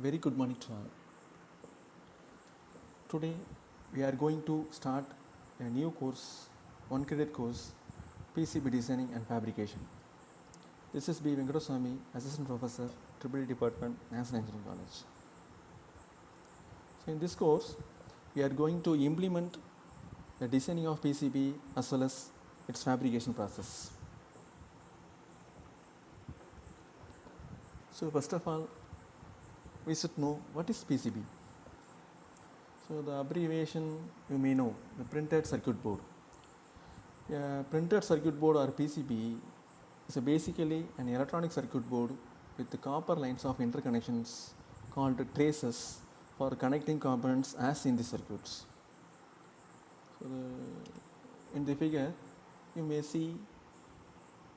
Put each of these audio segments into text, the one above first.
Very good morning to all. Today we are going to start a new course, one credit course, PCB Designing and Fabrication. This is B. Venkateswamy, Assistant Professor, EEE Department, National Engineering College. So in this course, we are going to implement the designing of PCB as well as its fabrication process. So first of all, we should know what is PCB. So the abbreviation you may know, the printed circuit board. A printed circuit board or PCB is basically an electronic circuit board with the copper lines of interconnections called traces for connecting components as in the circuits. So in the figure you may see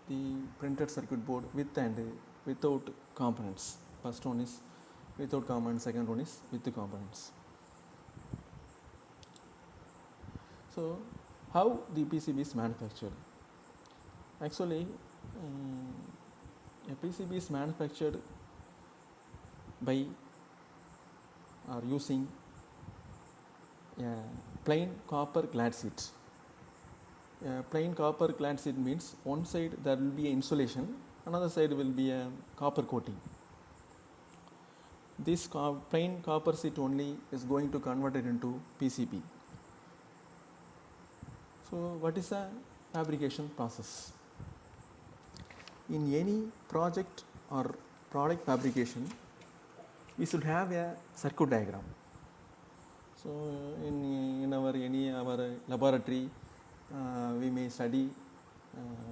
the printed circuit board with and without components. First one is without components, second one is with the components. So how the PCB is manufactured? Actually, a PCB is manufactured by or using a plain copper clad sheet. A plain copper clad sheet means one side there will be an insulation, another side will be a copper coating. This plain copper sheet only is going to convert it into PCB. So what is a fabrication process? In any project or product fabrication, we should have a circuit diagram. So in our laboratory, we may study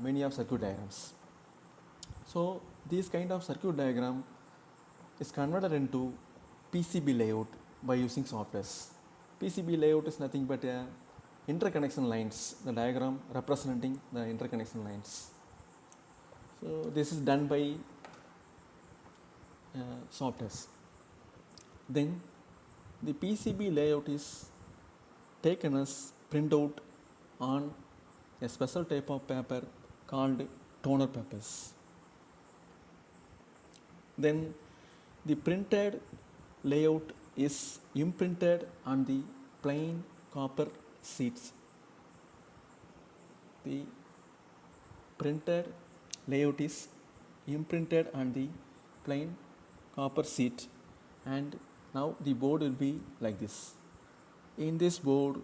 many of circuit diagrams. So this kind of circuit diagram is converted into PCB layout by using softwares. PCB layout is nothing but interconnection lines, the diagram representing the interconnection lines. So this is done by softwares. Then the PCB layout is taken as printout on a special type of paper called toner papers. Then the printed layout is imprinted on the plain copper sheets. The printed layout is imprinted on the plain copper sheet, and now the board will be like this. In this board,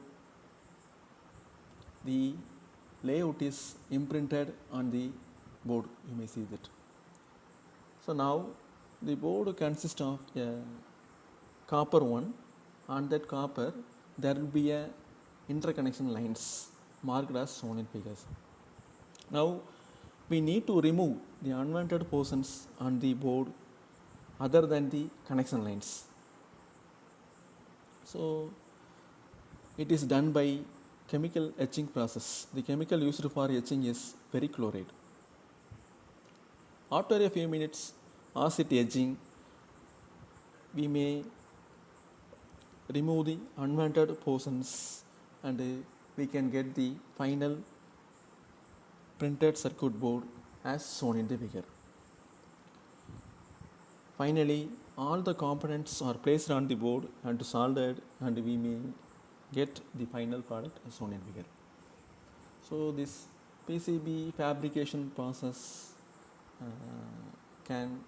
the layout is imprinted on the board, you may see that. So now the board consists of a copper one. On that copper there will be a interconnection lines marked as shown in figures. Now we need to remove the unwanted portions on the board other than the connection lines. So it is done by chemical etching process. The chemical used for etching is perchlorate. After a few minutes acid etching, we may remove the unwanted portions and we can get the final printed circuit board as shown in the figure. Finally, all the components are placed on the board and soldered, and we may get the final product as shown in figure. So this PCB fabrication process can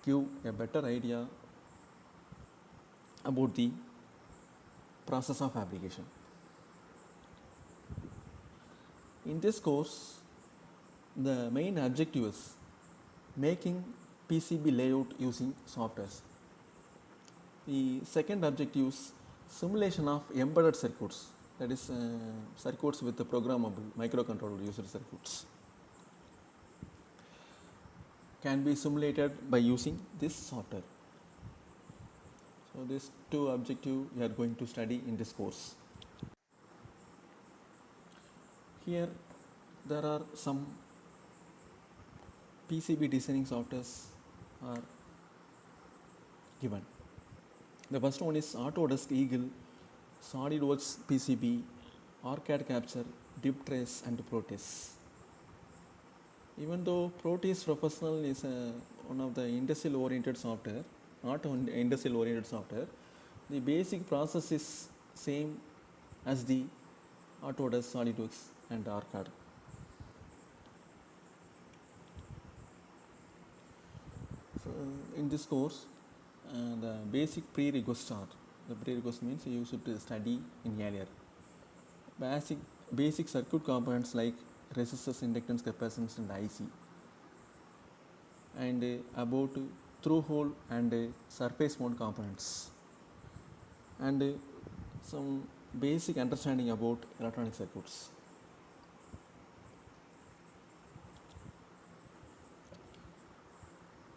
give a better idea about the process of fabrication. In this course, the main objective is making PCB layout using softwares. The second objective is simulation of embedded circuits, that is circuits with the programmable microcontroller user circuits can be simulated by using this software. So these two objectives we are going to study in this course. Here there are some PCB designing softwares are given. The first one is Autodesk Eagle, SolidWorks PCB, Arcade Capture, DipTrace and Proteus. Even though Proteus Professional is one of the industrial oriented software, not on industrial oriented software. The basic process is same as the Autodesk, SolidWorks and ArcCAD. So in this course, the basic prerequisites are, the prerequisite means you should study in earlier. Basic circuit components like resistors, inductance, capacitance and IC, and about through hole and surface mount components, and some basic understanding about electronic circuits.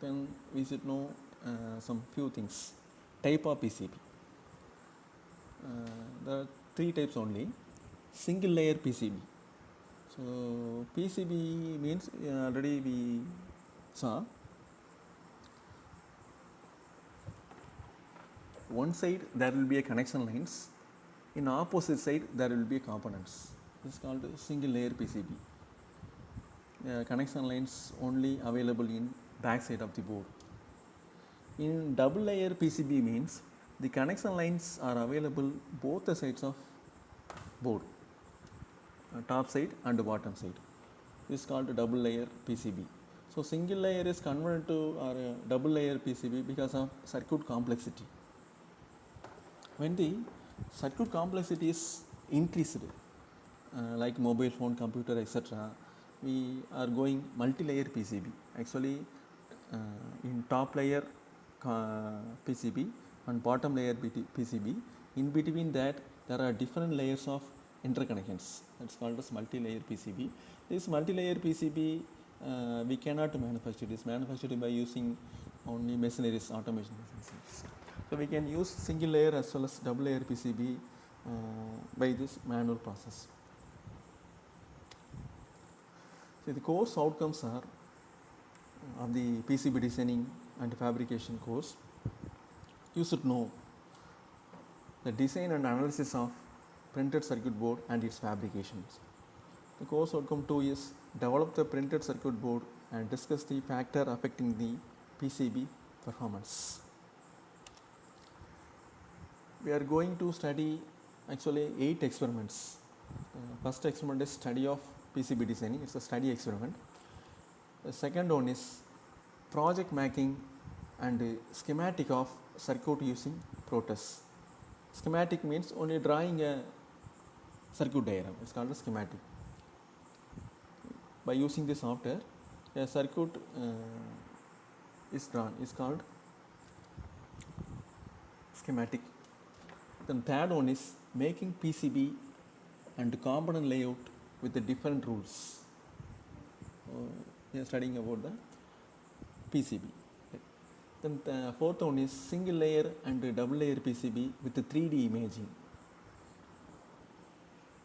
Then we should know some few things. Type of PCB. There are three types only. Single layer PCB. So PCB means already we saw. One side there will be a connection lines. In opposite side there will be components. This is called single layer PCB. Connection lines only available in back side of the board. In double layer PCB means the connection lines are available both the sides of board, top side and bottom side. This is called double layer PCB. So single layer is converted to double layer PCB because of circuit complexity. When the circuit complexity is increased, like mobile phone, computer, etc., we are going multi-layer PCB. Actually, in top layer PCB and bottom layer PCB, in between that there are different layers of interconnections. That's called as multi-layer PCB. This multi-layer PCB we cannot manufacture. It is manufactured by using only machineries, automation machineries. So we can use single layer as well as double layer PCB by this manual process. So the course outcomes are of the PCB designing and fabrication course. You should know the design and analysis of printed circuit board and its fabrications. The course outcome 2 is develop the printed circuit board and discuss the factor affecting the PCB performance. We are going to study actually 8 experiments. First experiment is study of PCB designing. It's a study experiment. The second one is project making and schematic of circuit using Protus. Schematic means only drawing a circuit diagram. It's called a schematic. By using this software, a circuit is drawn. It's called schematic. Then third one is making PCB and component layout with the different rules. We are studying about the PCB. Then the fourth one is single layer and double layer PCB with the 3D imaging.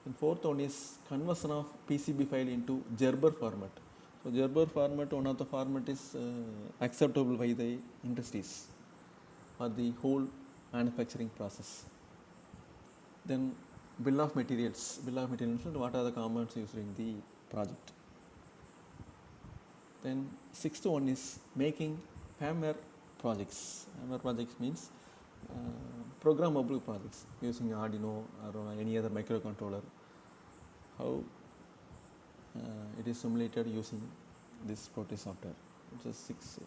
And fourth one is conversion of PCB file into Gerber format. So Gerber format, one of the format is acceptable by the industries for the whole manufacturing process. Then bill of materials. Bill of materials, what are the components used in the project. Then sixth one is making firmware projects. Firmware projects means programmable projects using Arduino or any other microcontroller. How it is simulated using this Protus software. It's a 6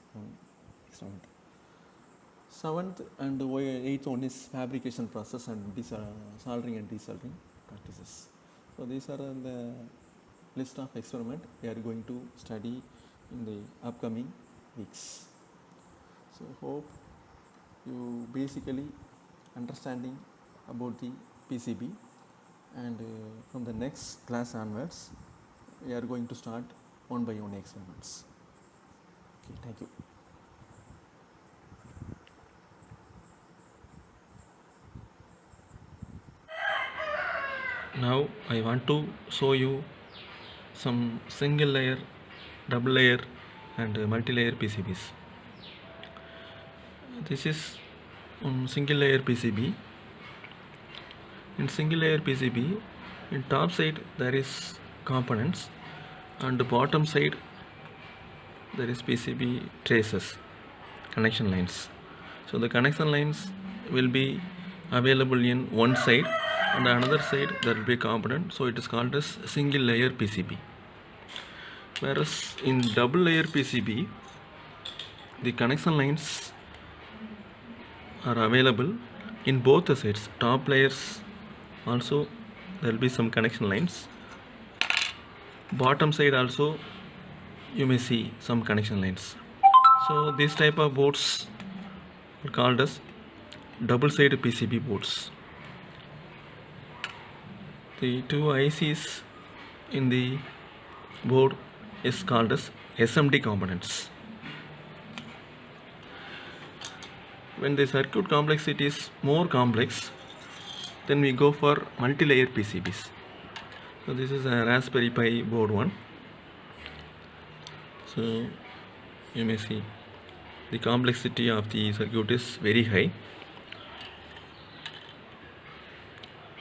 experiment. Seventh and eighth one is fabrication process and soldering and desoldering practices. So these are the list of experiment we are going to study in the upcoming weeks. So hope you basically understanding about the PCB, and from the next class onwards we are going to start one by one experiments. Okay, thank you. Now I want to show you some single layer, double layer and multi-layer PCBs. This is single layer PCB. In single layer PCB, in top side there is components and bottom side there is PCB traces, connection lines. So the connection lines will be available in one side, and the another side there will be a component, so it is called as single layer PCB. Whereas in double layer PCB, the connection lines are available in both the sides. Top layers also there will be some connection lines, bottom side also you may see some connection lines. So this type of boards are called as double side PCB boards. The two ICs in the board is called as SMD components. When the circuit complexity is more complex, then we go for multi-layer PCBs. So this is a Raspberry Pi board 1. So you may see the complexity of the circuit is very high.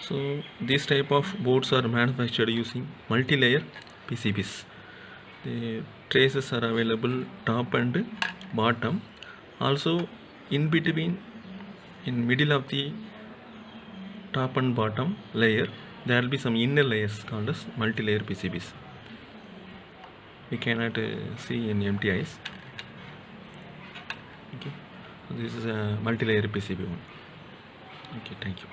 So this type of boards are manufactured using multi-layer PCBs. The traces are available top and bottom. Also in between, in middle of the top and bottom layer, there will be some inner layers called as multi-layer PCBs. We cannot see in empty eyes. Okay, so this is a multi-layer PCB one. Okay, thank you.